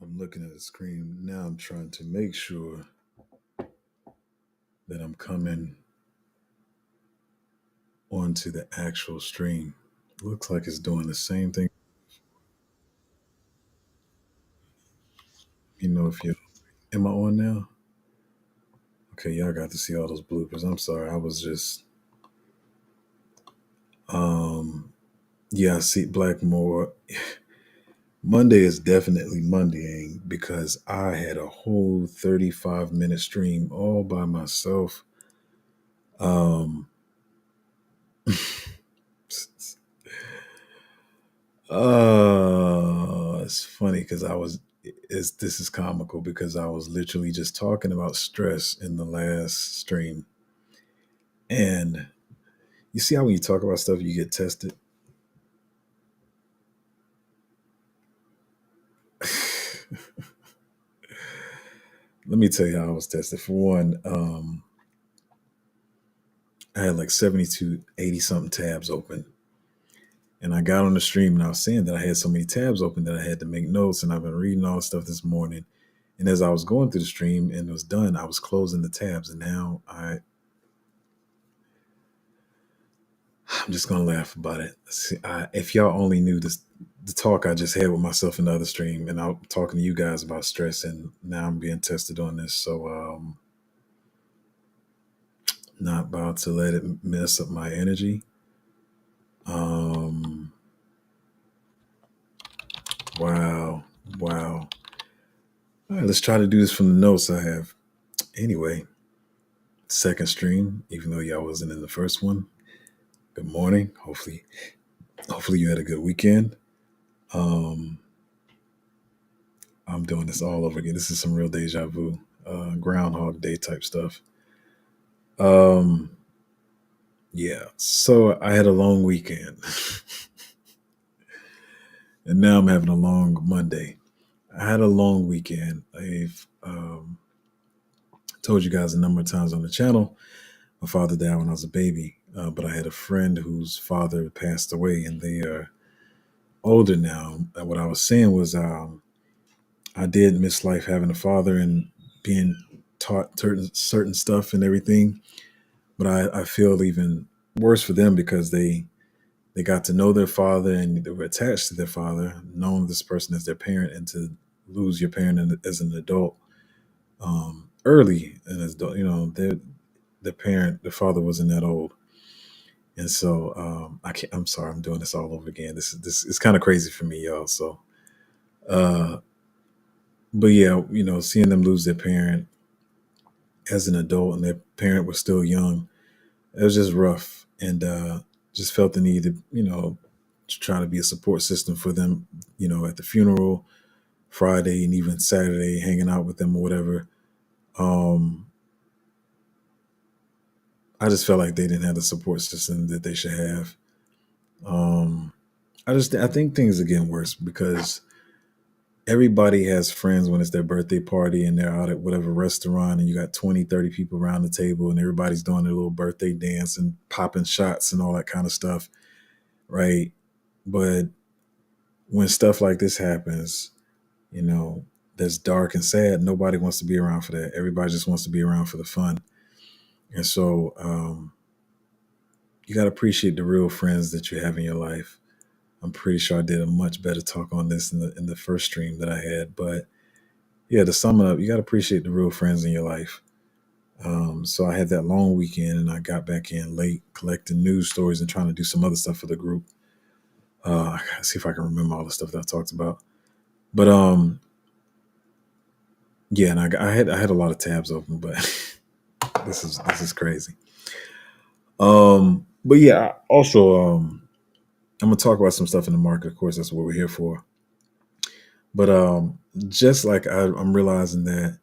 I'm looking at the screen now. I'm trying to make sure that I'm coming onto the actual stream. Looks like it's doing the same thing. If you am I on now? Okay, y'all got to see all those bloopers. I'm sorry. I was just um yeah, I see Blackmore. Monday is definitely Mondaying because I had a whole 35-minute stream all by myself. Um it's funny because this is comical because I was literally just talking about stress in the last stream. And you see how when you talk about stuff you get tested? Let me tell you how I was tested. For one, I had like 72, 80 something tabs open. And I got on the stream and I was saying that I had so many tabs open that I had to make notes. And I've been reading all the stuff this morning. And as I was going through the stream and it was done, I was closing the tabs. And now I'm just gonna laugh about it. See, if y'all only knew the talk I just had with myself in the other stream, and I'm talking to you guys about stress, and now I'm being tested on this. So, not about to let it mess up my energy. Um, wow, wow. All right, let's try to do this from the notes I have. Anyway, second stream, even though y'all wasn't in the first one. Good morning. Hopefully you had a good weekend. Um, I'm doing this all over again. This is some real deja vu, Groundhog Day type stuff. Um, yeah. So I had a long weekend, and now I'm having a long Monday. I had a long weekend. I've told you guys a number of times on the channel. My father died when I was a baby, but I had a friend whose father passed away, and they are older now. And what I was saying was, I did miss life having a father and being taught certain stuff and everything. But I feel even worse for them because they got to know their father and they were attached to their father, knowing this person as their parent, and to lose your parent as an adult early, and as their parent, their father wasn't that old, and so I can't. I'm sorry, I'm doing this all over again. This is kind of crazy for me, y'all. So, uh, but yeah, seeing them lose their parent as an adult and their parent was still young, it was just rough, and just felt the need to to try to be a support system for them, at the funeral, Friday and even Saturday, hanging out with them or whatever. um I just felt like they didn't have the support system that they should have. um I think things are getting worse because everybody has friends when it's their birthday party and they're out at whatever restaurant and you got 20, 30 people around the table and everybody's doing their little birthday dance and popping shots and all that kind of stuff, right? But when stuff like this happens, you know, that's dark and sad, nobody wants to be around for that. Everybody just wants to be around for the fun. And so you got to appreciate the real friends that you have in your life. I'm pretty sure I did a much better talk on this in the first stream that I had. But yeah, to sum it up, you got to appreciate the real friends in your life. So I had that long weekend and I got back in late collecting news stories and trying to do some other stuff for the group. I gotta see if I can remember all the stuff that I talked about. But yeah, and I had a lot of tabs open, but this is crazy. But yeah, also I'm gonna talk about some stuff in the market. Of course, that's what we're here for. But just like I'm realizing that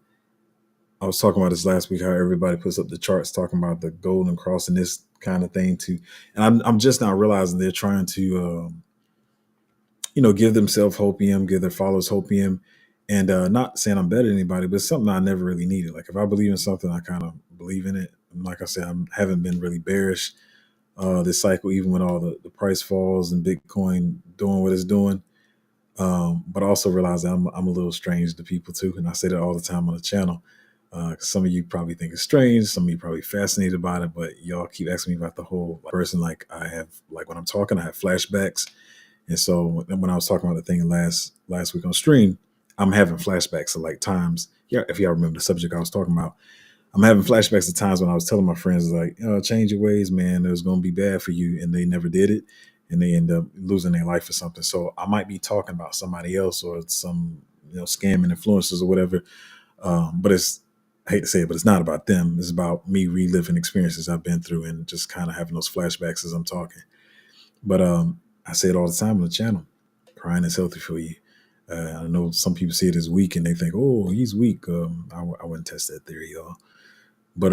I was talking about this last week, how everybody puts up the charts talking about the golden cross and this kind of thing too, and I'm just now realizing they're trying to give themselves hopium, give their followers hopium, and not saying I'm better than anybody, but it's something I never really needed. Like if I believe in something, I kind of believe in it. And like I said, I haven't been really bearish this cycle, even when all the price falls and Bitcoin doing what it's doing. But I also realize that I'm a little strange to people too, and I say that all the time on the channel. 'Cause some of you probably think it's strange, some of you probably fascinated about it, but y'all keep asking me about the whole person. Like I have, like when I'm talking, I have flashbacks, and so when I was talking about the thing last week on stream, I'm having flashbacks of like times. Yeah, if y'all remember the subject I was talking about, I'm having flashbacks of times when I was telling my friends like, change your ways, man. It was going to be bad for you, and they never did it, and they end up losing their life or something. So I might be talking about somebody else or some scamming influencers or whatever. But it's I hate to say it, but it's not about them. It's about me reliving experiences I've been through and just kind of having those flashbacks as I'm talking. But I say it all the time on the channel. Crying is healthy for you. I know some people see it as weak and they think, "Oh, he's weak." I wouldn't test that theory, y'all. But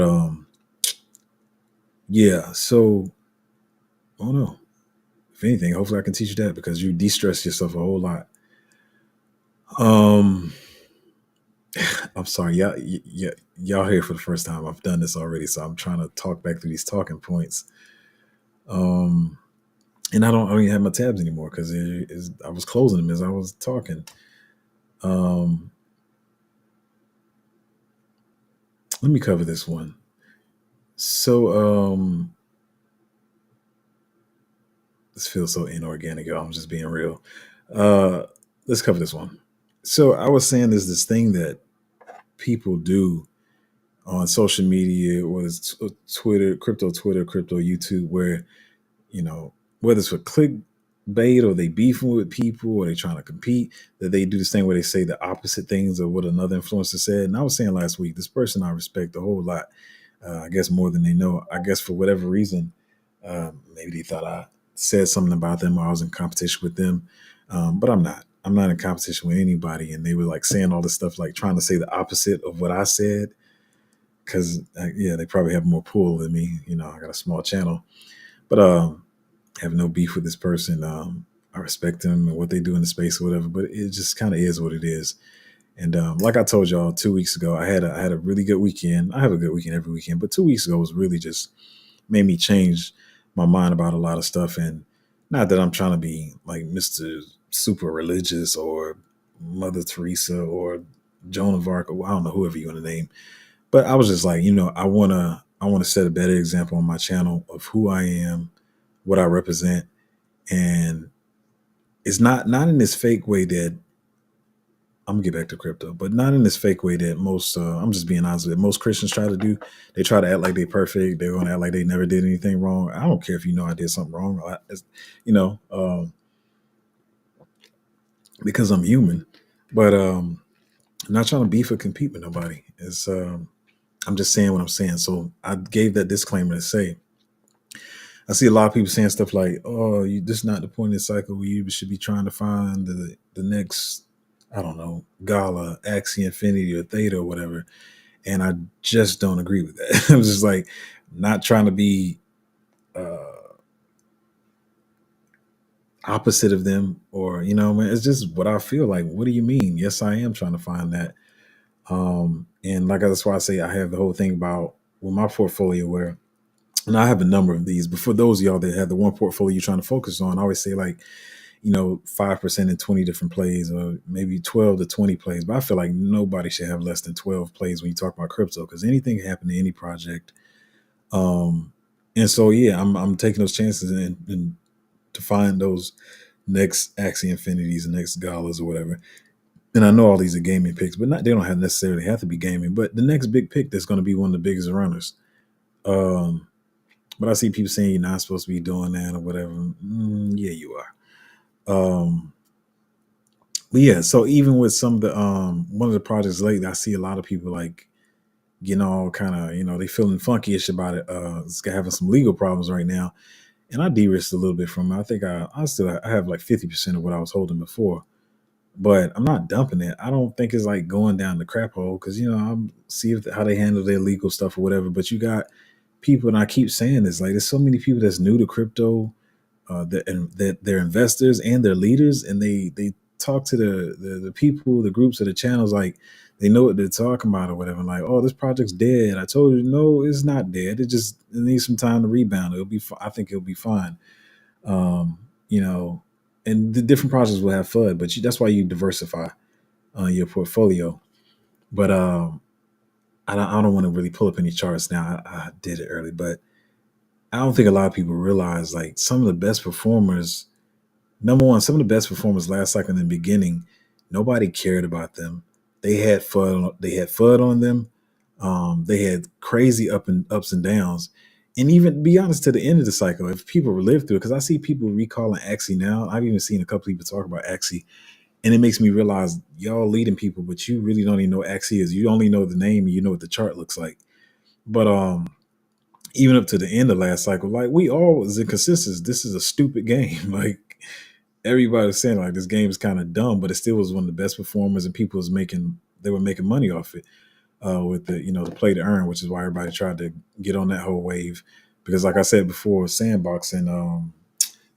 yeah. So I don't know. If anything, hopefully I can teach you that because you de-stress yourself a whole lot. Um, I'm sorry, y'all here for the first time. I've done this already, so I'm trying to talk back through these talking points. Um, and I don't even have my tabs anymore because I was closing them as I was talking. Um, let me cover this one. So this feels so inorganic, y'all. I'm just being real. Uh, let's cover this one. So I was saying there's this thing that people do on social media, whether it's Twitter, crypto YouTube, where whether it's for clickbait or they beefing with people or they trying to compete, that they do this thing where they say the opposite things of what another influencer said. And I was saying last week, this person I respect a whole lot, I guess more than they know. I guess for whatever reason, maybe they thought I said something about them or I was in competition with them, but I'm not. I'm not in competition with anybody. And they were like saying all this stuff, like trying to say the opposite of what I said, because yeah, they probably have more pull than me. I got a small channel, but have no beef with this person. I respect them and what they do in the space or whatever, but it just kind of is what it is. And like I told y'all 2 weeks ago, I had a really good weekend. I have a good weekend every weekend, but 2 weeks ago was really just made me change my mind about a lot of stuff. And not that I'm trying to be like Mr. Super religious or Mother Teresa or Joan of Arc, or I don't know, whoever you want to name. But I was just like, I want to set a better example on my channel of who I am, what I represent, and it's not in this fake way that I'm gonna get back to crypto, but not in this fake way that most. I'm just being honest with it. Most Christians try to do. They try to act like they're perfect. They're gonna act like they never did anything wrong. I don't care if I did something wrong. You know, because I'm human. But I'm not trying to beef or compete with nobody. I'm just saying what I'm saying. So I gave that disclaimer to say I see a lot of people saying stuff like, "Oh, this is not the point of the cycle. You should be trying to find the next, I don't know, Gala, Axie Infinity, or Theta, or whatever." And I just don't agree with that. I'm just like not trying to be uh, opposite of them, or man, it's just what I feel like. What do you mean? Yes, I am trying to find that. And like that's why I say I have the whole thing about with my portfolio where. And I have a number of these, but for those of y'all that have the one portfolio you're trying to focus on, I always say like 5% in 20 different plays or maybe 12 to 20 plays. But I feel like nobody should have less than 12 plays when you talk about crypto because anything can happen to any project. And so, yeah, I'm taking those chances and to find those next Axie Infinities and next Galas or whatever. And I know all these are gaming picks, but they don't have necessarily have to be gaming. But the next big pick that's going to be one of the biggest runners. But I see people saying you're not supposed to be doing that or whatever. Yeah, you are. But yeah, so even with some of the one of the projects lately, I see a lot of people like getting all kind of they feeling funkyish about it. It's having some legal problems right now, and I de-risked a little bit from it. I think I have like 50% of what I was holding before, but I'm not dumping it. I don't think it's like going down the crap hole because I'm see how they handle their legal stuff or whatever. But you got people, and I keep saying this, like there's so many people that's new to crypto, that they're investors and they're leaders, and they talk to the people, the groups, or the channels like they know what they're talking about or whatever. Like, oh, this project's dead. I told you, no, it's not dead. It needs some time to rebound. I think it'll be fine. Um, you know, and the different projects will have FUD, but that's why you diversify your portfolio. But I don't want to really pull up any charts now. I did it early, but I don't think a lot of people realize like some of the best performers. Number one, some of the best performers last cycle in the beginning, nobody cared about them. They had FUD. They had FUD on them. They had crazy ups and downs. And even be honest, to the end of the cycle, if people live through it, because I see people recalling Axie now. I've even seen a couple people talk about Axie, and it makes me realize y'all leading people, but you really don't even know what Axie is. You only know the name and you know what the chart looks like. But even up to the end of last cycle, like we all was in consensus, this is a stupid game. Like everybody was saying, like this game is kind of dumb, but it still was one of the best performers, and people was making they were making money off it with the the play to earn, which is why everybody tried to get on that whole wave. Because like I said before, Sandbox and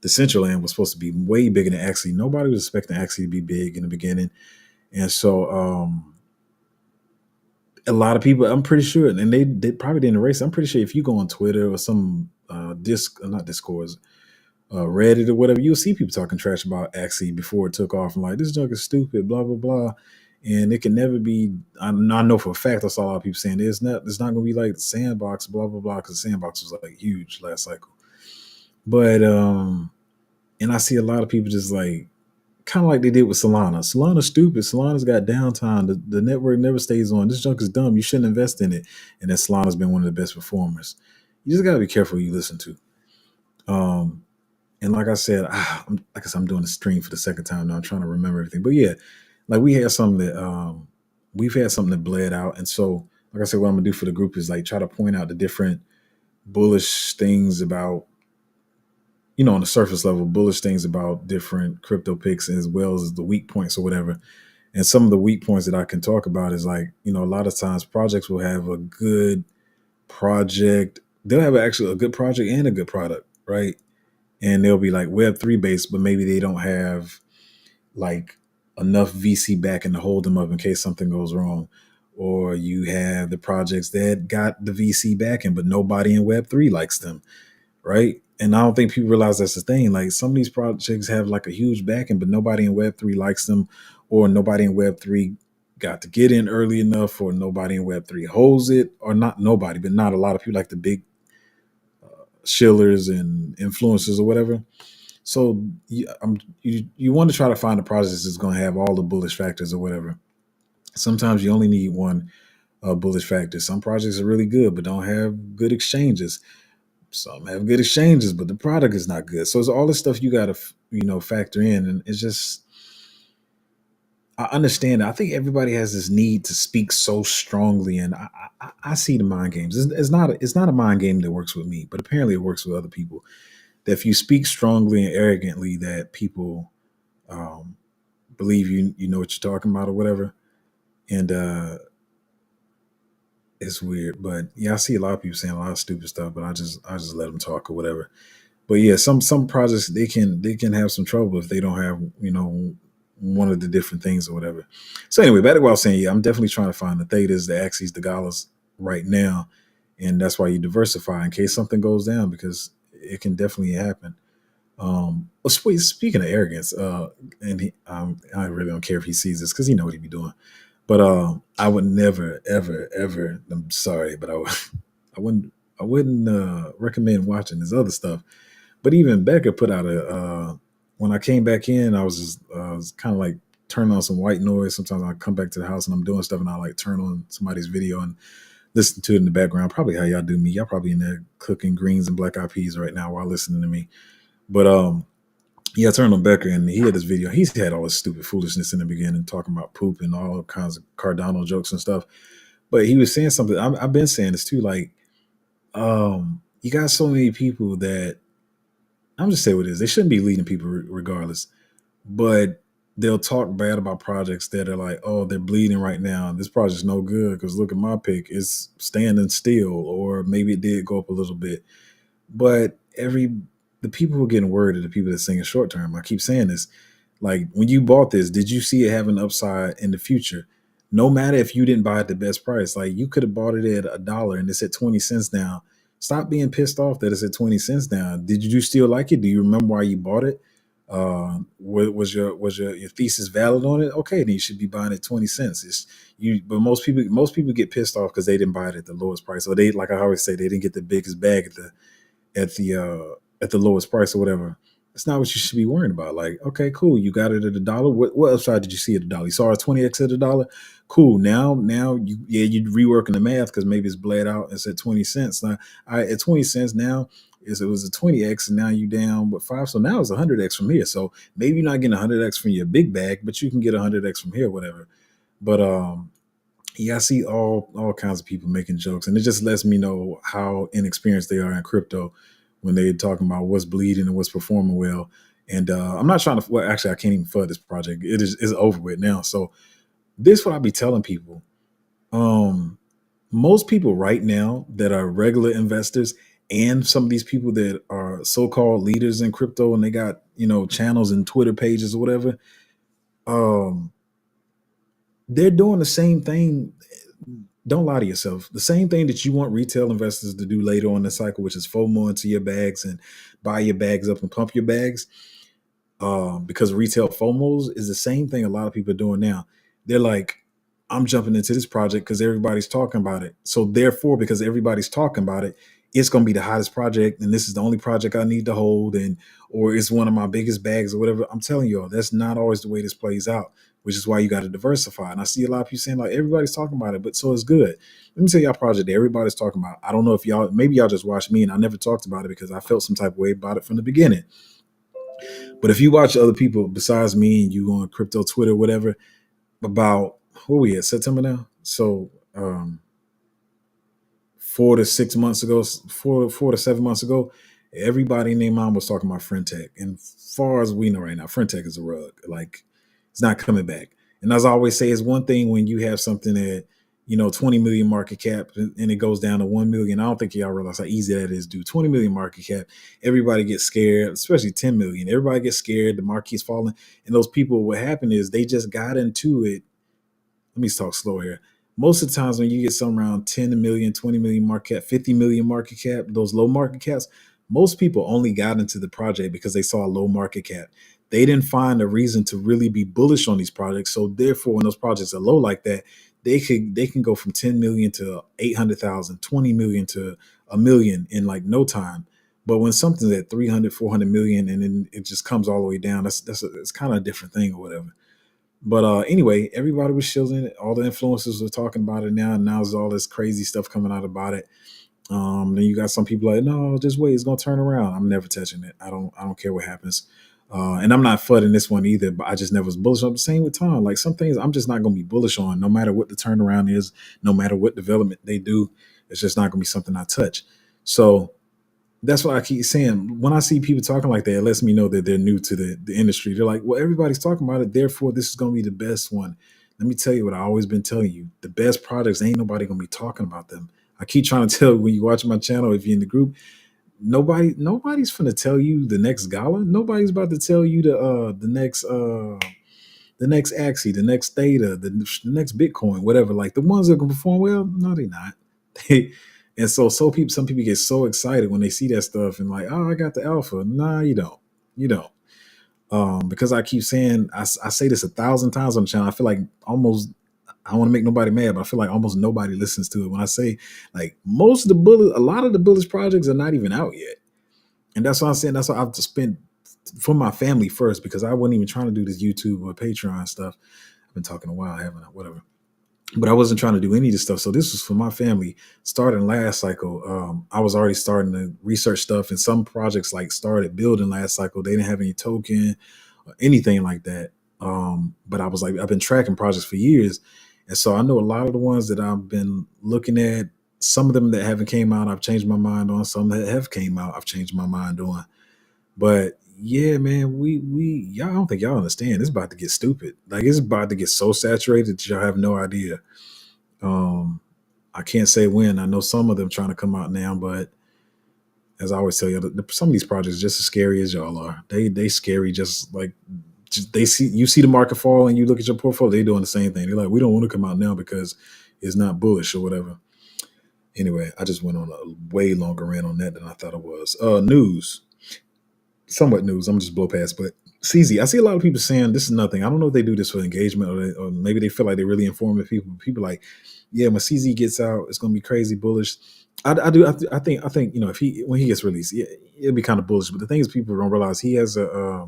the Central Land was supposed to be way bigger than Axie. Nobody was expecting Axie to be big in the beginning, and so a lot of people, I'm pretty sure, and they probably didn't erase it. I'm pretty sure if you go on Twitter or some not Discord, Reddit or whatever, you'll see people talking trash about Axie before it took off and like this junk is stupid, blah blah blah, and it can never be. I know for a fact I saw a lot of people saying it's not going to be like the Sandbox, blah blah blah, because the Sandbox was like huge last cycle. But and I see a lot of people just like kind of like they did with Solana. Solana's stupid. Solana's got downtime. The network never stays on. This junk is dumb. You shouldn't invest in it. And then Solana's been one of the best performers. You just gotta be careful who you listen to. And like I said, I'm doing a stream for the second time now. I'm trying to remember everything. But yeah, like we've had something that bled out. And so, like I said, what I'm gonna do for the group is like try to point out the different bullish things about, on the surface level, bullish things about different crypto picks as well as the weak points or whatever. And some of the weak points that I can talk about is like, a lot of times projects will have a good project. They'll have actually a good project and a good product, right? And they'll be like Web3 based, but maybe they don't have like enough VC backing to hold them up in case something goes wrong. Or you have the projects that got the VC backing, but nobody in Web3 likes them, right? And I don't think people realize that's the thing. Like some of these projects have like a huge backing, but nobody in Web3 likes them, or nobody in Web3 got to get in early enough, or nobody in Web3 holds it, or not nobody, but not a lot of people like the big shillers and influencers or whatever. So you want to try to find a project that's going to have all the bullish factors or whatever. Sometimes you only need one bullish factor. Some projects are really good, but don't have good exchanges. Some have good exchanges, but the product is not good. So it's all this stuff you got to factor in, and it's just I understand. I think everybody has this need to speak so strongly, and I see the mind games. It's not a mind game that works with me, but apparently it works with other people. That if you speak strongly and arrogantly, that people um, believe you know what you're talking about or whatever, and it's weird. But yeah, I see a lot of people saying a lot of stupid stuff, but I just let them talk or whatever. But yeah, some projects they can have some trouble if they don't have one of the different things or whatever. So anyway, back to what I was saying. Yeah, I'm definitely trying to find the thetas, the axies, the galas right now, and that's why you diversify in case something goes down because it can definitely happen. Speaking of arrogance, and I really don't care if he sees this because he know what he be doing. But I would never, ever, ever. I'm sorry, but I wouldn't, I wouldn't recommend watching his other stuff. But even Becca put out a when I came back in, I was just was kind of like turning on some white noise. Sometimes I come back to the house and I'm doing stuff, and I like turn on somebody's video and listen to it in the background. Probably how y'all do me. Y'all probably in there cooking greens and black eyed peas right now while listening to me. But yeah, I turned on Becker and he had this video. He's had all this stupid foolishness in the beginning, talking about poop and all kinds of Cardano jokes and stuff. But he was saying something. I've been saying this too. Like, you got so many people that I'm just saying what it is. They shouldn't be leading people regardless, but they'll talk bad about projects that are like, oh, they're bleeding right now. This project's no good because look at my pick, it's standing still, or maybe it did go up a little bit. But the people who are getting worried are the people that are saying short term. I keep saying this. Like when you bought this, did you see it having upside in the future? No matter if you didn't buy at the best price, like you could have bought it at $1 and it's at 20 cents now. Stop being pissed off that it's at 20 cents now. Did you still like it? Do you remember why you bought it? Was your thesis valid on it? Okay, then you should be buying at 20 cents. But most people get pissed off because they didn't buy it at the lowest price, or they, like I always say, they didn't get the biggest bag at the lowest price or whatever. It's not what you should be worrying about. Like, okay, cool, you got it at a dollar. What upside did you see at a dollar? You saw a 20x at a dollar. Cool. Now you reworking the math because maybe it's bled out. It's at 20 cents now. At 20 cents now. It was a 20x, and now you down but five. So now it's 100x from here. So maybe you're not getting 100x from your big bag, but you can get 100x from here, whatever. But yeah, I see all kinds of people making jokes, and it just lets me know how inexperienced they are in crypto when they're talking about what's bleeding and what's performing well. And I'm not trying to. Well, actually, I can't even fud this project. It's over with now. So this is what I be telling people. Um, Most people right now that are regular investors, and some of these people that are so-called leaders in crypto, and they got channels and Twitter pages or whatever. Um, they're doing the same thing. Don't lie to yourself. The same thing that you want retail investors to do later on in the cycle, which is FOMO into your bags and buy your bags up and pump your bags. Because retail FOMOs is the same thing a lot of people are doing now. They're like, I'm jumping into this project because everybody's talking about it. So therefore, because everybody's talking about it, it's going to be the hottest project, and this is the only project I need to hold, and or it's one of my biggest bags or whatever. I'm telling you all, that's not always the way this plays out, which is why you got to diversify. And I see a lot of people saying like everybody's talking about it, but so it's good. Let me tell y'all a project that everybody's talking about. I don't know if maybe y'all just watched me and I never talked about it because I felt some type of way about it from the beginning. But if you watch other people besides me and you on crypto Twitter, whatever, about where we at September now. So 4 to 6 months ago, 4 to 7 months ago, everybody named mom was talking about Frentech. And far as we know right now, Frentech is a rug. Like it's not coming back. And as I always say, it's one thing when you have something that 20 million market cap and it goes down to 1 million. I don't think y'all realize how easy that is, dude. 20 million market cap. Everybody gets scared, especially 10 million. Everybody gets scared. The market's falling. And those people, what happened is they just got into it. Let me talk slow here. Most of the times when you get something around 10 million, 20 million market cap, 50 million market cap, those low market caps, most people only got into the project because they saw a low market cap. They didn't find a reason to really be bullish on these projects. So therefore, when those projects are low like that, they can go from 10 million to 800,000, 20 million to a million in like no time. But when something's at 300, 400 million and then it just comes all the way down, it's kind of a different thing or whatever. But anyway, everybody was shielding it. All the influencers were talking about it now, and now there's all this crazy stuff coming out about it. Then you got some people like, no, just wait, it's gonna turn around. I'm never touching it. I don't care what happens. And I'm not flooding this one either, but I just never was bullish on. The same with Tom. Like some things I'm just not gonna be bullish on, no matter what the turnaround is, no matter what development they do. It's just not gonna be something I touch. So that's what I keep saying. When I see people talking like that, it lets me know that they're new to the industry. They're like, well, everybody's talking about it, therefore this is going to be the best one. Let me tell you what I always been telling you. The best products, ain't nobody going to be talking about them. I keep trying to tell you when you watch my channel, if you're in the group, nobody's going to tell you the next Gala. Nobody's about to tell you the next Axie, the next Theta, the next Bitcoin, whatever. Like the ones that can perform well, no, they're not. And some people get so excited when they see that stuff and like, oh, I got the alpha. Nah, you don't. You don't. Because I keep saying, I say this 1,000 times on the channel. I feel like almost, I don't want to make nobody mad, but I feel like almost nobody listens to it when I say like a lot of the bullish projects are not even out yet. And that's what I'm saying. That's why I've just spent for my family first, because I wasn't even trying to do this YouTube or Patreon stuff. I've been talking a while, haven't I? Whatever. But I wasn't trying to do any of this stuff. So this was for my family. Starting last cycle, I was already starting to research stuff, and some projects like started building last cycle. They didn't have any token or anything like that. But I was like, I've been tracking projects for years, and so I know a lot of the ones that I've been looking at. Some of them that haven't came out, I've changed my mind on. Some that have came out, I've changed my mind on. But yeah, man, y'all, I don't think y'all understand. It's about to get stupid. Like it's about to get so saturated that y'all have no idea. Um, I can't say when. I know some of them trying to come out now, but as I always tell you, some of these projects are just as scary as y'all are. They scary, just like they see the market fall and you look at your portfolio. They doing the same thing. They're like, we don't want to come out now because it's not bullish or whatever. Anyway, I just went on a way longer rant on that than I thought it was. News, somewhat news. I'm just blow past, but CZ, I see a lot of people saying this is nothing. I don't know if they do this for engagement, or maybe they feel like they're really informative people. People like, yeah, when CZ gets out, it's going to be crazy bullish. I do. I think if he when he gets released, yeah, it'll be kind of bullish. But the thing is, people don't realize he has a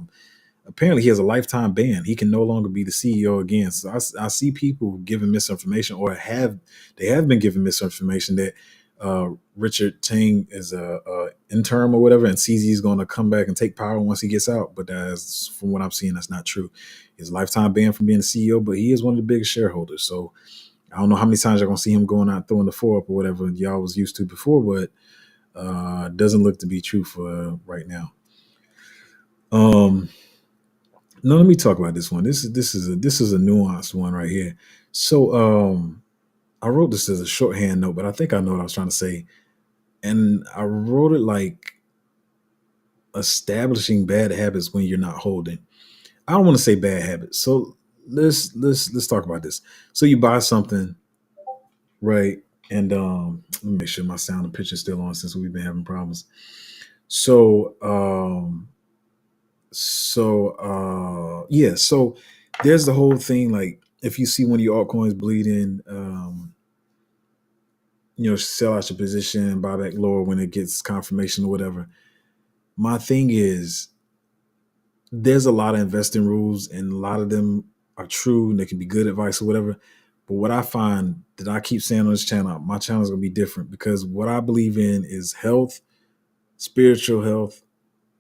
apparently he has a lifetime ban. He can no longer be the CEO again. So I see people giving misinformation, or they have been given misinformation that Richard Tang is a interim or whatever, and CZ is going to come back and take power once he gets out. But that's, from what I'm seeing, that's not true. He's lifetime banned from being the CEO, but he is one of the biggest shareholders. So I don't know how many times you're going to see him going out throwing the four up or whatever y'all was used to before, but doesn't look to be true for right now. Um, No, let me talk about this one. This is a nuanced one right here. So I wrote this as a shorthand note, but I think I know what I was trying to say. And I wrote it like establishing bad habits when you're not holding. I don't want to say bad habits. So let's talk about this. So you buy something, right? And let me make sure my sound and picture is still on since we've been having problems. So so there's the whole thing, like if you see one of your altcoins bleeding, sell out your position, buy back lower when it gets confirmation or whatever. My thing is, there's a lot of investing rules, and a lot of them are true and they can be good advice or whatever. But what I find that I keep saying on this channel, my channel is going to be different, because what I believe in is health, spiritual health,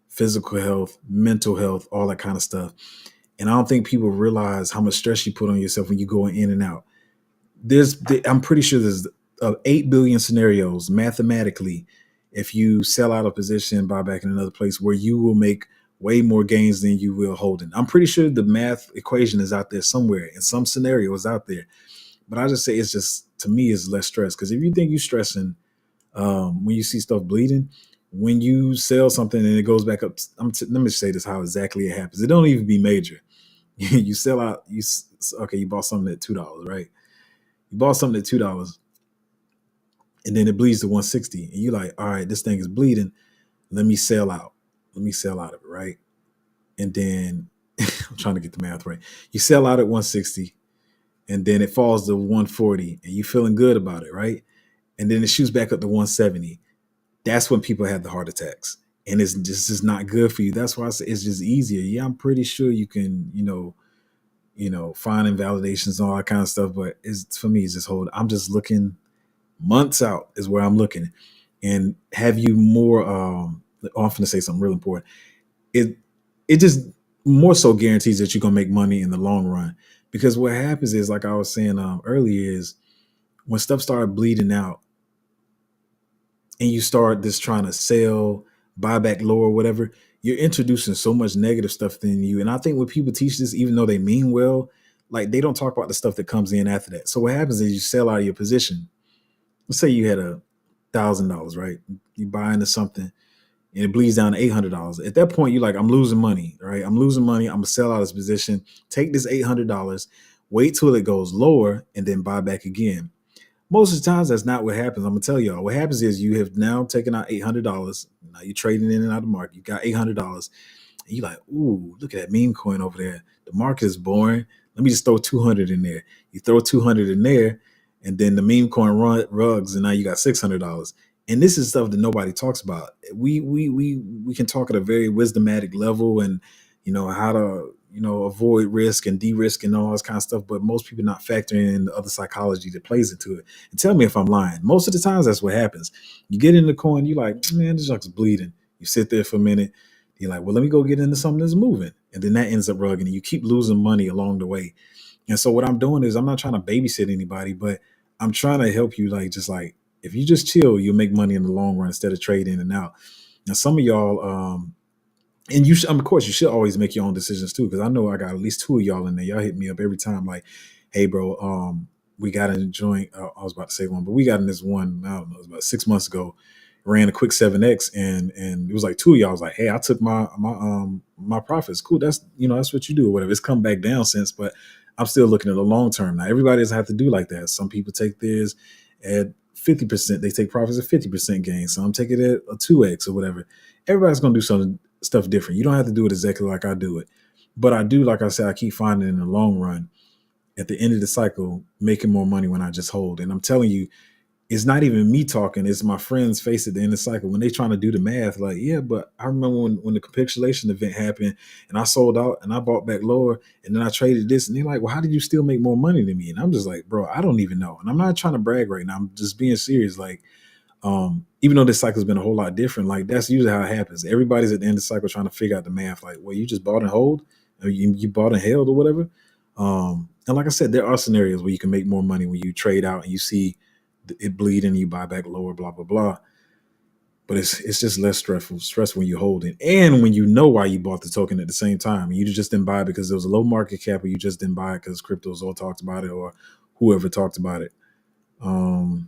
physical health, mental health, all that kind of stuff. And I don't think people realize how much stress you put on yourself when you go in and out. I'm pretty sure there's 8 billion scenarios mathematically, if you sell out a position, buy back in another place, where you will make way more gains than you will holding. I'm pretty sure the math equation is out there somewhere, in some scenarios out there. But I just say, it's just, to me, it's less stress. Because if you think you're stressing when you see stuff bleeding, when you sell something and it goes back up, let me say this, how exactly it happens. It don't even be major. You sell out, okay, you bought something at $2, right? You bought something at $2, and then it bleeds to 160, and you're like, all right, this thing is bleeding. Let me sell out. Let me sell out of it, right? And then I'm trying to get the math right. You sell out at 160, and then it falls to 140, and you feeling good about it, right? And then it shoots back up to 170. That's when people have the heart attacks, and it's just not good for you. That's why I say it's just easier. Yeah, I'm pretty sure you can, find invalidations and all that kind of stuff. But it's, for me, it's just hold. I'm just looking months out is where I'm looking, and have you more. Often to say something real important. It just more so guarantees that you're gonna make money in the long run. Because what happens is, like I was saying earlier, is when stuff started bleeding out, and you start just trying to sell, buy back lower, whatever, you're introducing so much negative stuff in you. And I think when people teach this, even though they mean well, like, they don't talk about the stuff that comes in after that. So what happens is, you sell out of your position. Let's say you had $1,000, right? You buy into something and it bleeds down to $800. At that point, you're like, I'm losing money, right? I'm losing money. I'm gonna sell out of this position, take this $800, wait till it goes lower, and then buy back again. Most of the times, that's not what happens. I'm gonna tell y'all. What happens is, you have now taken out $800. Now you're trading in and out of the market. You got $800, and you're like, ooh, look at that meme coin over there. The market is boring. Let me just throw 200 in there. You throw 200 in there, and then the meme coin rugs, and now you got $600. And this is stuff that nobody talks about. We can talk at a very wisdomatic level, and how to avoid risk and de-risk and all this kind of stuff. But most people not factoring in the other psychology that plays into it. And tell me if I'm lying. Most of the times, that's what happens. You get in the coin, you're like, man, this junk's bleeding. You sit there for a minute. You're like, well, let me go get into something that's moving. And then that ends up rugging, and you keep losing money along the way. And so what I'm doing is, I'm not trying to babysit anybody, but I'm trying to help you, like, if you just chill, you'll make money in the long run instead of trade in and out. Now, some of y'all, and you should, of course, you should always make your own decisions too, because I know I got at least two of y'all in there. Y'all hit me up every time, like, hey, bro, we got in a joint. I was about to say one, but we got in this one, I don't know, it was about 6 months ago. Ran a quick 7x, and it was like two of y'all was like, hey, I took my profits. Cool, that's what you do or whatever. It's come back down since, but I'm still looking at the long term. Now, everybody doesn't have to do like that. Some people take theirs at 50%. They take profits at 50% gain. Some take it at a 2x or whatever. Everybody's gonna do something stuff different. You don't have to do it exactly like I do it, but I do. Like I said, I keep finding in the long run, at the end of the cycle, making more money when I just hold. And I'm telling you, it's not even me talking, it's my friends' face at the end of the cycle when they trying to do the math. Like, yeah, but I remember when the capitulation event happened and I sold out and I bought back lower and then I traded this. And they're like, well, how did you still make more money than me? And I'm just like, bro, I don't even know. And I'm not trying to brag right now. I'm just being serious. Like, even though this cycle's been a whole lot different, like that's usually how it happens. Everybody's at the end of the cycle trying to figure out the math. Like, well, you just bought and hold, or you bought and held, or whatever. And like I said, there are scenarios where you can make more money when you trade out and you see it bleed and you buy back lower, blah blah blah. But it's just less stressful when you hold it, and when you know why you bought the token at the same time. You just didn't buy it because there was a low market cap, or you just didn't buy it because cryptos all talked about it, or whoever talked about it. Um,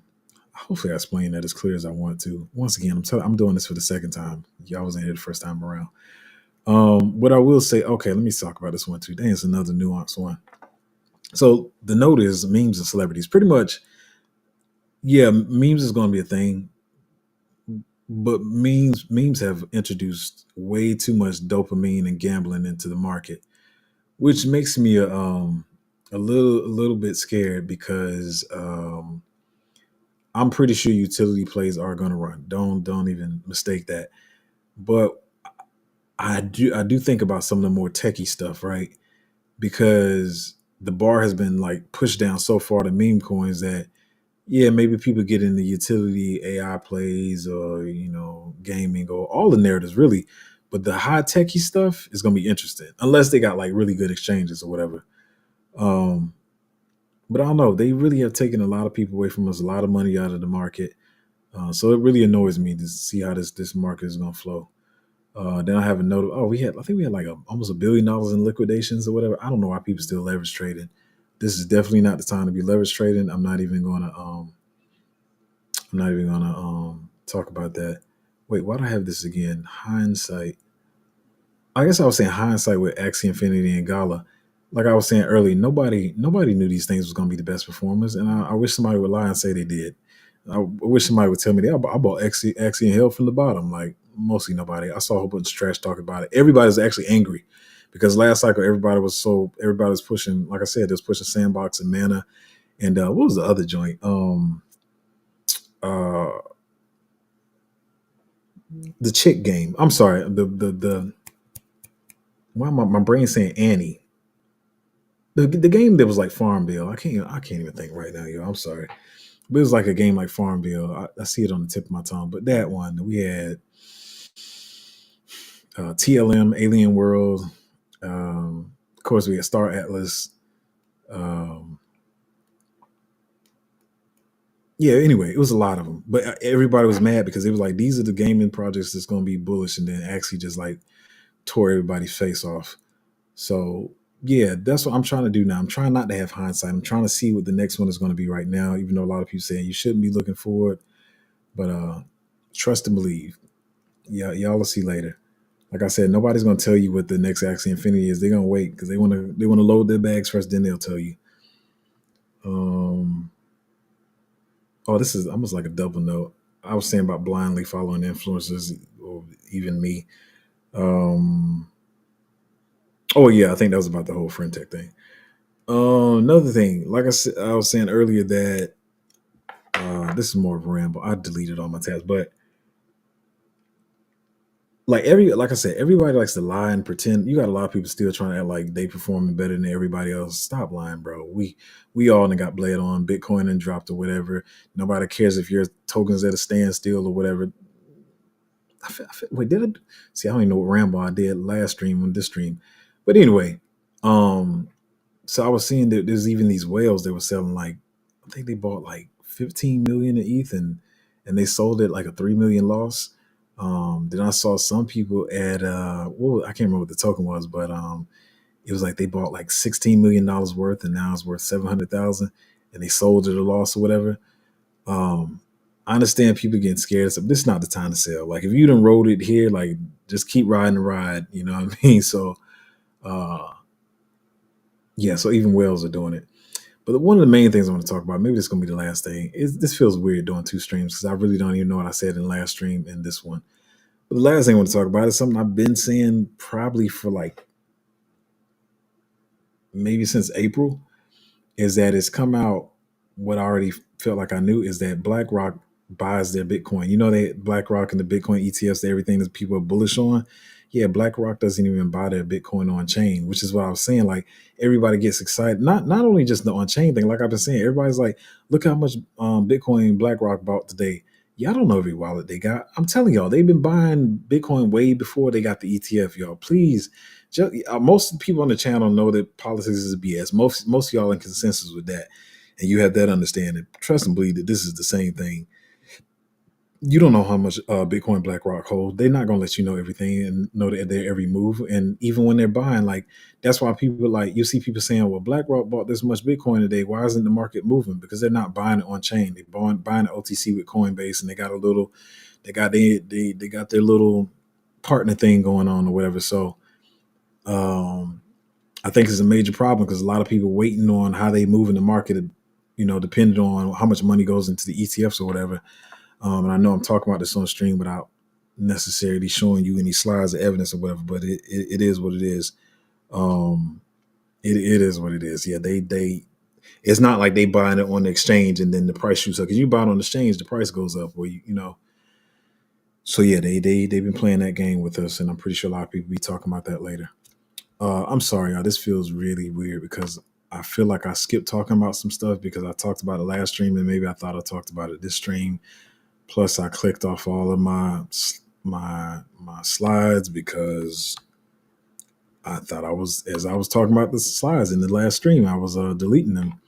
Hopefully, I explained that as clear as I want to. Once again, I'm doing this for the second time. Y'all wasn't here the first time around. What I will say, okay, let me talk about this one too. Dang, it's another nuanced one. So the note is memes and celebrities. Pretty much, yeah, memes is going to be a thing, but memes have introduced way too much dopamine and gambling into the market, which makes me a little bit scared because I'm pretty sure utility plays are going to run. Don't even mistake that. But I do think about some of the more techie stuff, right? Because the bar has been like pushed down so far to meme coins that yeah, maybe people get into utility AI plays or gaming or all the narratives really, but the high techie stuff is gonna be interesting unless they got like really good exchanges or whatever. Um, but I don't know. They really have taken a lot of people away from us, a lot of money out of the market. So it really annoys me to see how this market is gonna flow. Then I have a note. Oh, I think we had like almost $1 billion in liquidations or whatever. I don't know why people still leverage trading. This is definitely not the time to be leverage trading. I'm not even gonna talk about that. Wait, why do I have this again? Hindsight. I guess I was saying hindsight with Axie Infinity and Gala. Like I was saying earlier, nobody knew these things was gonna be the best performers, and I wish somebody would lie and say they did. I wish somebody would tell me that I bought Axie and held from the bottom. Like mostly nobody. I saw a whole bunch of trash talk about it. Everybody's actually angry because last cycle everybody was pushing. Like I said, they was pushing Sandbox and Mana and what was the other joint? Uh, the chick game. I'm sorry. The why am my brain saying Annie? The game that was like Farmville. I can't even think right now, yo. I'm sorry. But it was like a game like Farmville. I see it on the tip of my tongue. But that one, we had TLM, Alien World. Of course, we had Star Atlas. Um, yeah, anyway, it was a lot of them. But everybody was mad because it was like, these are the gaming projects that's going to be bullish. And then actually just like tore everybody's face off. So yeah, that's what I'm trying to do now. I'm trying not to have hindsight. I'm trying to see what the next one is going to be right now, even though a lot of people saying you shouldn't be looking forward. But trust and believe. Yeah, y'all will see later. Like I said, nobody's gonna tell you what the next Axie Infinity is. They're gonna wait because they wanna load their bags first, then they'll tell you. Um oh, this is almost like a double note. I was saying about blindly following influencers or even me. Um oh yeah, I think that was about the whole friend tech thing. Another thing, like I was saying earlier that this is more of a ramble. I deleted all my tabs, but like I said, everybody likes to lie and pretend. You got a lot of people still trying to act like they performing better than everybody else. Stop lying, bro. We all done got bled on, Bitcoin and dropped or whatever. Nobody cares if your tokens at a standstill or whatever. Wait, did I see? I don't even know what ramble I did last stream on this stream, but anyway, um, so I was seeing that there's even these whales that were selling like I think they bought like 15 million in ETH and they sold it like a 3 million loss. Then I saw some people at I can't remember what the token was, but it was like they bought like $16 million worth and now it's worth 700,000 and they sold it at a loss or whatever. Um, I understand people getting scared. So this is not the time to sell. Like if you done rode it here, like just keep riding the ride. You know what I mean? So uh, yeah, so even whales are doing it. But one of the main things I want to talk about, maybe this is gonna be the last thing, is this feels weird doing two streams because I really don't even know what I said in the last stream and this one. But the last thing I want to talk about is something I've been saying probably for like maybe since April, is that it's come out. What I already felt like I knew is that BlackRock buys their Bitcoin. You know, they BlackRock and the Bitcoin ETFs, everything that people are bullish on. Yeah, BlackRock doesn't even buy their Bitcoin on chain, which is what I was saying. Like everybody gets excited, not only just the on chain thing. Like I've been saying, everybody's like, look how much Bitcoin BlackRock bought today. Y'all don't know every wallet they got. I'm telling y'all, they've been buying Bitcoin way before they got the ETF. Y'all, please. Most people on the channel know that politics is BS. Most of y'all in consensus with that, and you have that understanding. Trust and believe that this is the same thing. You don't know how much Bitcoin BlackRock hold. They're not going to let you know everything and know their every move. And even when they're buying, like that's why people like you see people saying, "Well, BlackRock bought this much Bitcoin today. Why isn't the market moving?" Because they're not buying it on chain. They're buying it OTC with Coinbase, and they got a little, they got their little partner thing going on or whatever. So um, I think it's a major problem because a lot of people waiting on how they move in the market, depending on how much money goes into the ETFs or whatever. And I know I'm talking about this on stream without necessarily showing you any slides or evidence or whatever, but it is what it is. Um, it is what it is. Yeah, they it's not like they buying it on the exchange and then the price shoots up. Because you buy it on the exchange, the price goes up, or you know. So yeah, they've been playing that game with us, and I'm pretty sure a lot of people be talking about that later. I'm sorry, y'all. This feels really weird because I feel like I skipped talking about some stuff because I talked about it last stream, and maybe I thought I talked about it this stream. Plus, I clicked off all of my slides because I thought as I was talking about the slides in the last stream, I was deleting them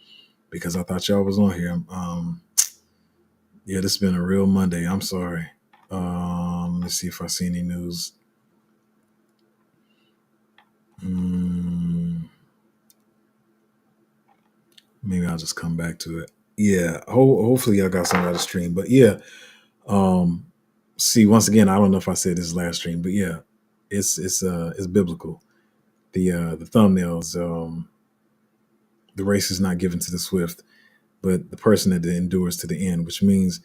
because I thought y'all was on here. Yeah, this has been a real Monday. I'm sorry. Let's see if I see any news. Maybe I'll just come back to it. Yeah, hopefully y'all got some out of stream. But yeah, um, see once again, I don't know if I said this last stream, but yeah, it's biblical. The thumbnails, the race is not given to the swift, but the person that endures to the end, which means,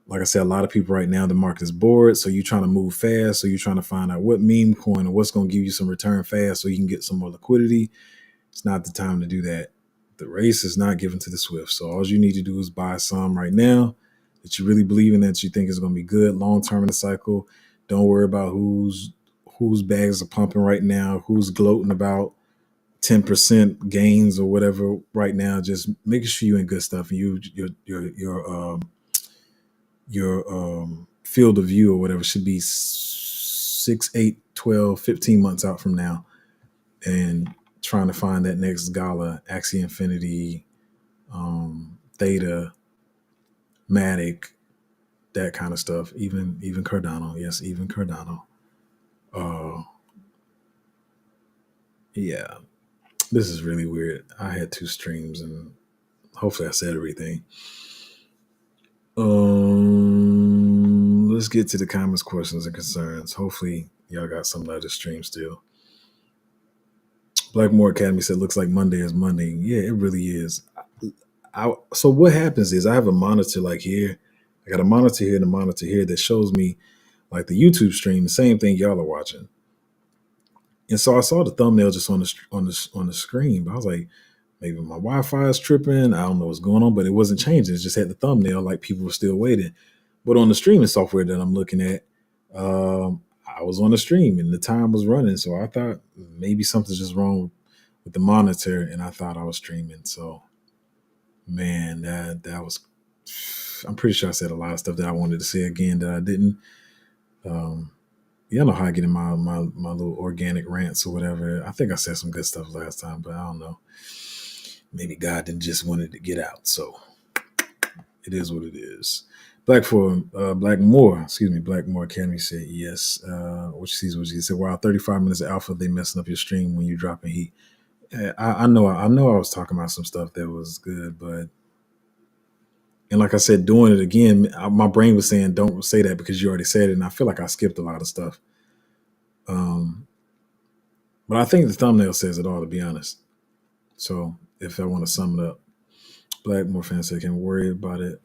like I said, a lot of people right now, the market is bored. So you're trying to move fast. So you're trying to find out what meme coin or what's going to give you some return fast so you can get some more liquidity. It's not the time to do that. The race is not given to the swift. So all you need to do is buy some right now that you really believe in, that you think is going to be good long term in the cycle. Don't worry about whose bags are pumping right now, who's gloating about 10% gains or whatever right now. Just making sure you're in good stuff and your field of view or whatever should be 6, 8, 12, 15 months out from now, and trying to find that next Gala, Axie Infinity, Theta, Matic, that kind of stuff. Even Cardano, yes, even Cardano. Uh, yeah, this is really weird. I had 2 streams, and hopefully I said everything. Let's get to the comments, questions, and concerns. Hopefully y'all got some of the stream still. Blackmore Academy said, "Looks like Monday is Monday." Yeah, it really is. So what happens is I have a monitor like here. I got a monitor here and a monitor here that shows me like the YouTube stream, the same thing y'all are watching. And so I saw the thumbnail just on the screen, but I was like, maybe my Wi-Fi is tripping. I don't know what's going on, but it wasn't changing. It just had the thumbnail, like people were still waiting. But on the streaming software that I'm looking at, I was on the stream and the time was running. So I thought maybe something's just wrong with the monitor, and I thought I was streaming. So, man, that was. I'm pretty sure I said a lot of stuff that I wanted to say again that I didn't. Y'all know how I get in my little organic rants or whatever. I think I said some good stuff last time, but I don't know. Maybe God didn't just want it to get out. So it is what it is. Blackmore Academy said yes. Which sees what he said. Wow, 35 minutes of alpha, they messing up your stream when you're dropping heat. I know I was talking about some stuff that was good, but and like I said, doing it again, my brain was saying don't say that because you already said it, and I feel like I skipped a lot of stuff. But I think the thumbnail says it all, to be honest. So if I want to sum it up, Blackmore fans say can't worry about it.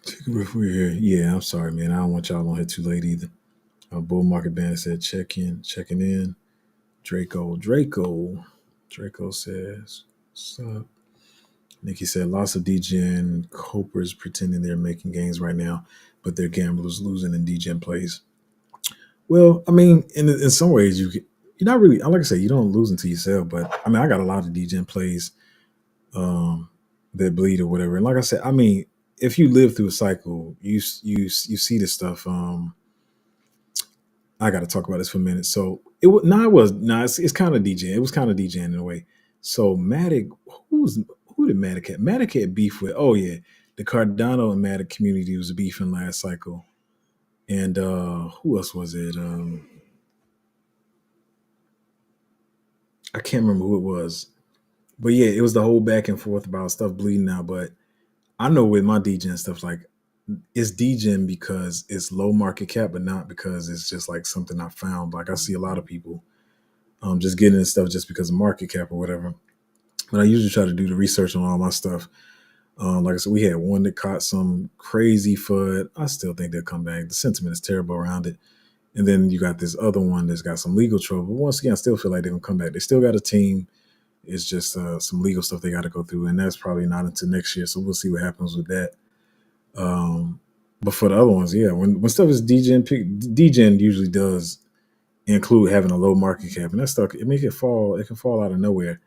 Take If we're here, yeah, I'm sorry, man. I don't want y'all on here too late either. Bull Market Band said checking in. Draco says, what's up? Nikki said, lots of DGen copers pretending they're making gains right now, but they're gamblers losing in DGen plays. Well, I mean, in some ways, you're not really, like I say, you don't lose until you sell, but I mean, I got a lot of DGen plays that bleed or whatever. And like I said, I mean, if you live through a cycle, you see this stuff. I got to talk about this for a minute. So it's kind of DJing. It was kind of DJing in a way. So Matic, who did Matic have? Matic had beef with. Oh yeah, the Cardano and Matic community was beefing last cycle, and who else was it? I can't remember who it was, but yeah, it was the whole back and forth about stuff bleeding out. But I know with my DJing stuff, like it's DJing because it's low market cap, but not because it's just like something I found. Like I see a lot of people just getting into stuff just because of market cap or whatever. But I usually try to do the research on all my stuff. Like I said, we had one that caught some crazy FUD. I still think they'll come back. The sentiment is terrible around it. And then you got this other one that's got some legal trouble. Once again, I still feel like they're going to come back. They still got a team. It's just some legal stuff they got to go through. And that's probably not until next year. So we'll see what happens with that. But for the other ones, yeah, when stuff is DGen usually does include having a low market cap. And that stuff, it can fall out of nowhere.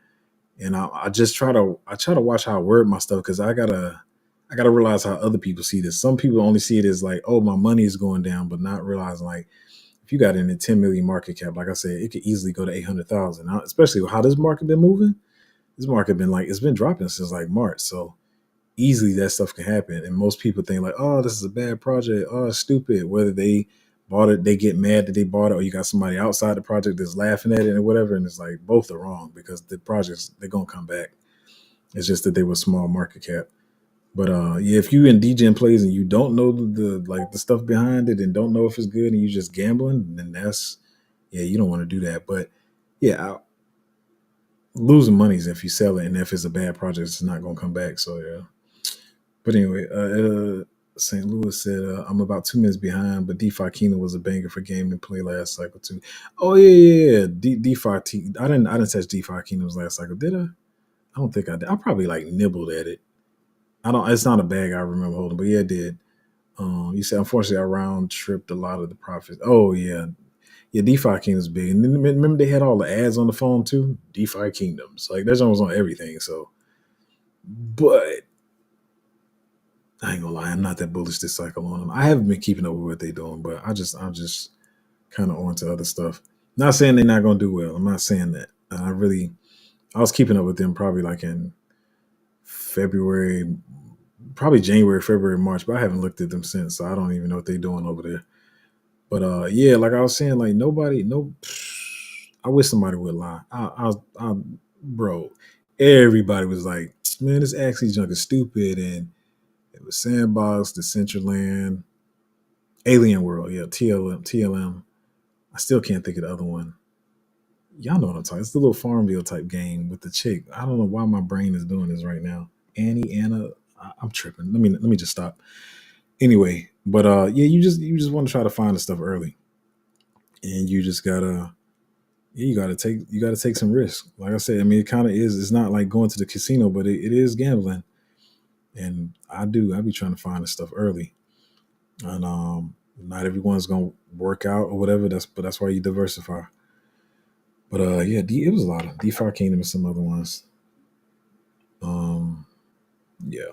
And I just try to watch how I word my stuff because I gotta realize how other people see this. Some people only see it as like, oh, my money is going down, but not realizing like if you got in a 10 million market cap, like I said, it could easily go to 800,000. Especially how this market been moving. This market been like it's been dropping since like March, so easily that stuff can happen. And most people think like, oh, this is a bad project. Oh, it's stupid. Whether they bought it, they get mad that they bought it, or you got somebody outside the project that's laughing at it and whatever. And it's like both are wrong because the projects they're gonna come back. It's just that they were small market cap. But yeah, if you in DGen plays and you don't know the stuff behind it and don't know if it's good and you just gambling, then that's you don't want to do that. But yeah, losing money is if you sell it and if it's a bad project, it's not gonna come back. So yeah. But anyway, St. Louis said, I'm about 2 minutes behind, but DeFi Kingdom was a banger for gaming play last cycle too. Oh yeah. I didn't touch DeFi Kingdoms last cycle, did I? I don't think I did. I probably like nibbled at it. It's not a bag I remember holding, but yeah, I did. You said unfortunately I round tripped a lot of the profits. Oh yeah. Yeah, DeFi Kingdoms big. And then remember they had all the ads on the phone too? DeFi Kingdoms. Like that was on everything. So but I ain't gonna lie, I'm not that bullish this cycle on them. I haven't been keeping up with what they're doing, but I'm just kind of on to other stuff. Not saying they're not gonna do well. I'm not saying that. I was keeping up with them probably like in February, probably January, February, March, but I haven't looked at them since, so I don't even know what they're doing over there. But yeah, like I was saying, like I wish somebody would lie. Bro, everybody was like, man, this Axie junk is stupid, and it was Sandbox, Decentraland, Alien World, yeah, TLM. I still can't think of the other one. Y'all know what I'm talking. It's the little Farmville type game with the chick. I don't know why my brain is doing this right now. Anna. I'm tripping. Let me just stop. Anyway, but yeah, you just want to try to find the stuff early, and you just gotta you gotta take some risks. Like I said, I mean, it kind of is. It's not like going to the casino, but it is gambling, and I be trying to find the stuff early, and not everyone's gonna work out or whatever. That's why you diversify. But yeah, it was a lot of DeFi Kingdom and some other ones. Yeah.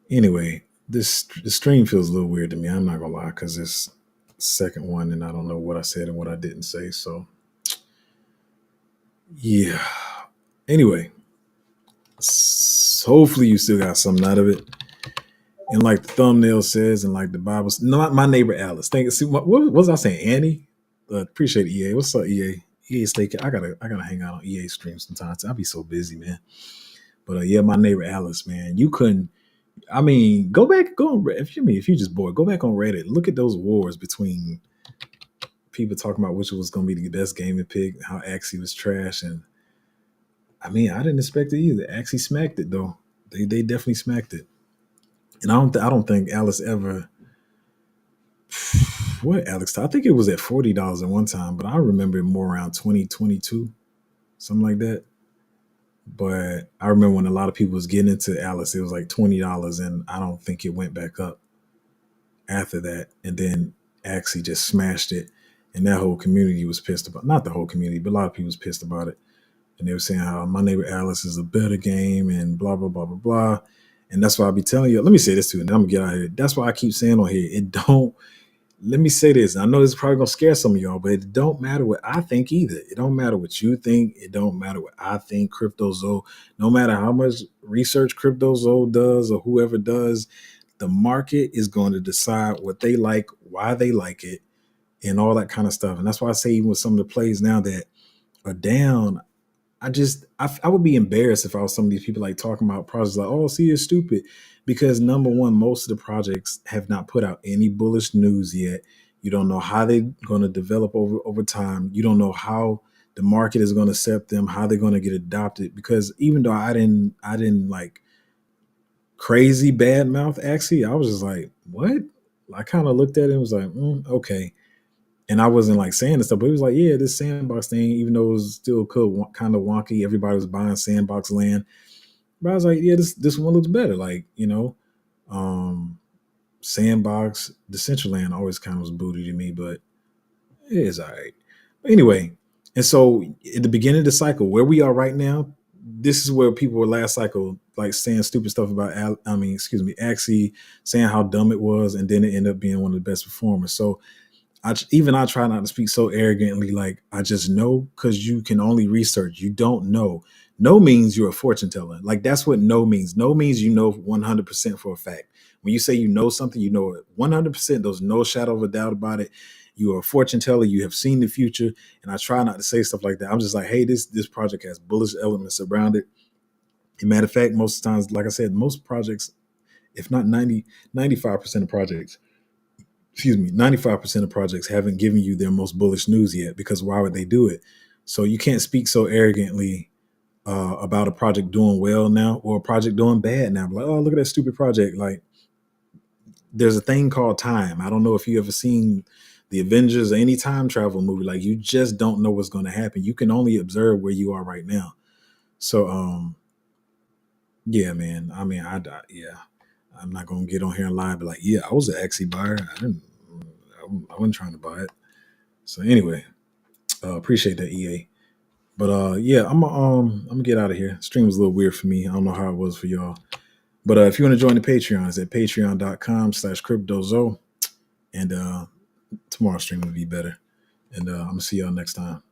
Anyway, the stream feels a little weird to me. I'm not gonna lie, because it's second one, and I don't know what I said and what I didn't say. So yeah. Anyway, hopefully you still got something out of it. And like the thumbnail says, and like the Bible, not my neighbor Alice. What was I saying? Annie? Appreciate it, EA. What's up, EA? EA Steak. I gotta hang out on EA stream sometimes. I'll be so busy, man. But yeah, my neighbor Alice, man, you couldn't. I mean, go on. If you just bored, go back on Reddit. Look at those wars between people talking about which was going to be the best gaming pick, how Axie was trash, and I mean, I didn't expect it either. Axie smacked it though. They definitely smacked it. And I don't think Alice ever. What Alex? I think it was at $40 at one time, but I remember it more around 2022, something like that. But I remember when a lot of people was getting into Alice, it was like $20, and I don't think it went back up after that. And then Axie just smashed it, and that whole community was pissed about. Not the whole community, but a lot of people was pissed about it, and they were saying how my neighbor Alice is a better game and blah blah blah blah blah. And that's why I be telling you. Let me say this too, and then I'm gonna get out of here. That's why I keep saying on here, it don't. Let me say this. I know this is probably gonna scare some of y'all, but it don't matter what I think either. It don't matter what you think. It don't matter what I think. CryptoZoe, no matter how much research CryptoZoe does or whoever does, the market is going to decide what they like, why they like it, and all that kind of stuff. And that's why I say even with some of the plays now that are down, I would be embarrassed if I was some of these people like talking about projects like, oh, see, it's stupid. Because number one, most of the projects have not put out any bullish news yet. You don't know how they're going to develop over time. You don't know how the market is going to accept them, how they're going to get adopted. Because even though I didn't like crazy bad mouth Axie, I was just like, what? I kind of looked at it and was like, okay. And I wasn't like saying this stuff, but it was like, yeah, this sandbox thing, even though it was still kind of wonky, everybody was buying sandbox land. But I was like, yeah, this one looks better. Like, sandbox, Decentraland always kind of was booty to me, but it is all right. But anyway, and so at the beginning of the cycle, where we are right now, this is where people were last cycle, like saying stupid stuff about, Axie, saying how dumb it was, and then it ended up being one of the best performers. So I try not to speak so arrogantly, like I just know, because you can only research. You don't know. No means you're a fortune teller. Like that's what no means. No means you know 100% for a fact. When you say you know something, you know it 100%. There's no shadow of a doubt about it. You are a fortune teller. You have seen the future, and I try not to say stuff like that. I'm just like, hey, this project has bullish elements around it. And matter of fact, most times, like I said, most projects, if not 95% of projects, 95% of projects haven't given you their most bullish news yet, because why would they do it? So you can't speak so arrogantly about a project doing well now or a project doing bad now. Like, oh, look at that stupid project. Like, there's a thing called time. I don't know if you ever seen the Avengers or any time travel movie. Like, you just don't know what's going to happen. You can only observe where you are right now. So, yeah, man. I mean, yeah. I'm not gonna get on here and lie, but like, yeah, I was an Axie buyer. I wasn't trying to buy it. So anyway, appreciate that, EA. But yeah, I'm gonna get out of here. Stream was a little weird for me. I don't know how it was for y'all. But if you want to join the Patreon, it's at patreon.com/cryptozoe. And tomorrow's stream will be better. And I'm gonna see y'all next time.